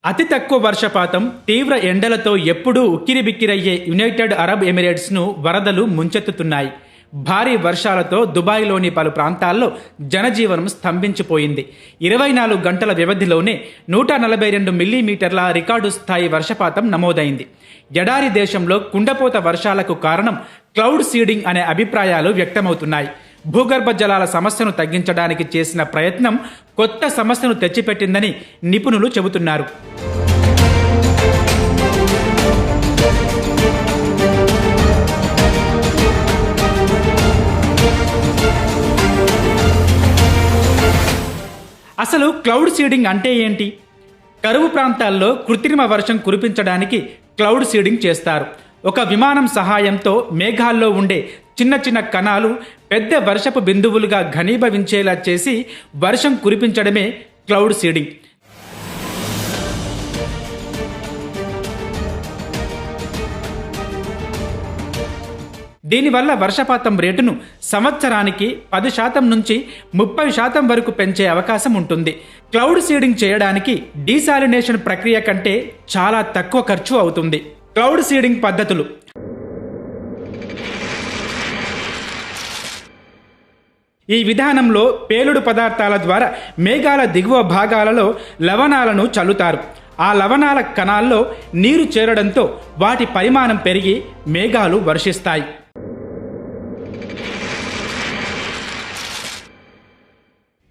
అతి తక్కువ వర్షపాతం, తీవ్ర ఎండలతో ఎప్పుడూ ఉక్కిరిబిక్కిరయ్యే యునైటెడ్ అరబ్ ఎమిరేట్స్ను వరదలు ముంచెత్తుతున్నాయి. భారీ వర్షాలతో దుబాయ్లోని పలు ప్రాంతాల్లో జనజీవనం స్తంభించిపోయింది. 24 గంటల వ్యవధిలోనే 142 మిల్లీమీటర్ల రికార్డు స్థాయి వర్షపాతం నమోదైంది. ఎడారి దేశంలో కుండపోత వర్షాలకు కారణం క్లౌడ్ సీడింగ్ అనే అభిప్రాయాలు వ్యక్తమవుతున్నాయి. భూగర్భ జలాల సమస్యను తగ్గించడానికి చేసిన ప్రయత్నం కొత్త సమస్యను తెచ్చిపెట్టిందని నిపుణులు చెబుతున్నారు. అసలు క్లౌడ్ సీడింగ్ అంటే ఏంటి? కరువు ప్రాంతాల్లో కృత్రిమ వర్షం కురిపించడానికి క్లౌడ్ సీడింగ్ చేస్తారు. ఒక విమానం సహాయంతో మేఘాల్లో ఉండే చిన్న చిన్న కణాలు పెద్ద వర్షపు బిందువులుగా ఘనీభవించేలా చేసి వర్షం కురిపించడమే క్లౌడ్ సీడింగ్. దీనివల్ల వర్షపాతం రేటును సంవత్సరానికి 10% నుంచి 30% వరకు పెంచే అవకాశం ఉంటుంది. క్లౌడ్ సీడింగ్ చేయడానికి డీసాలినేషన్ ప్రక్రియ కంటే చాలా తక్కువ ఖర్చు అవుతుంది. క్లౌడ్ సీడింగ్ పద్ధతులు: ఈ విధానంలో పేలుడు పదార్థాల ద్వారా మేఘాల దిగువ భాగాలలో లవణాలను చల్లుతారు. ఆ లవణాల కణాల్లో నీరు చేరడంతో వాటి పరిమాణం పెరిగి మేఘాలు వర్షిస్తాయి.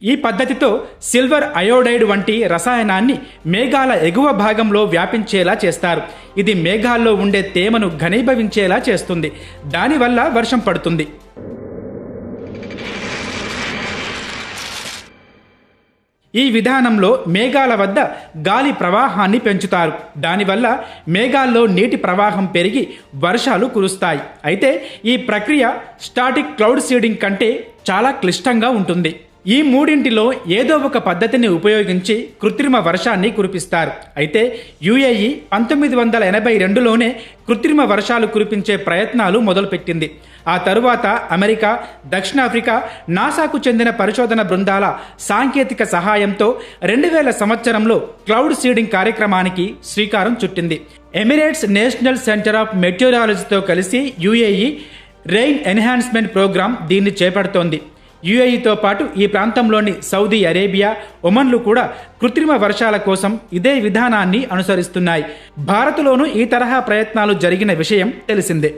ఈ పద్ధతితో సిల్వర్ అయోడైడ్ వంటి రసాయనాన్ని మేఘాల ఎగువ భాగంలో వ్యాపించేలా చేస్తారు. ఇది మేఘాల్లో ఉండే తేమను ఘనీభవించేలా చేస్తుంది. దానివల్ల వర్షం పడుతుంది. ఈ విధానంలో మేఘాల వద్ద గాలి ప్రవాహాన్ని పెంచుతారు. దానివల్ల మేఘాల్లో నీటి ప్రవాహం పెరిగి వర్షాలు కురుస్తాయి. అయితే ఈ ప్రక్రియ స్టాటిక్ క్లౌడ్ సీడింగ్ కంటే చాలా క్లిష్టంగా ఉంటుంది. ఈ మూడింటిలో ఏదో ఒక పద్ధతిని ఉపయోగించి కృత్రిమ వర్షాన్ని కురిపిస్తారు. అయితే యుఏఈ 1982లోనే కృత్రిమ వర్షాలు కురిపించే ప్రయత్నాలు మొదలుపెట్టింది. ఆ తరువాత అమెరికా, దక్షిణాఫ్రికా, నాసాకు చెందిన పరిశోధన బృందాల సాంకేతిక సహాయంతో 2000 సంవత్సరంలో క్లౌడ్ సీడింగ్ కార్యక్రమానికి శ్రీకారం చుట్టింది. ఎమిరేట్స్ నేషనల్ సెంటర్ ఆఫ్ మెటీరియాలజీతో కలిసి యుఏఈ రెయిన్ ఎన్హాన్స్మెంట్ ప్రోగ్రాం దీన్ని చేపడుతోంది. యుఏఈతో పాటు ఈ ప్రాంతంలోని సౌదీ అరేబియా, ఒమన్లు కూడా కృత్రిమ వర్షాల కోసం ఇదే విధానాన్ని అనుసరిస్తున్నాయి. భారత్లోనూ ఈ తరహా ప్రయత్నాలు జరిగిన విషయం తెలిసిందే.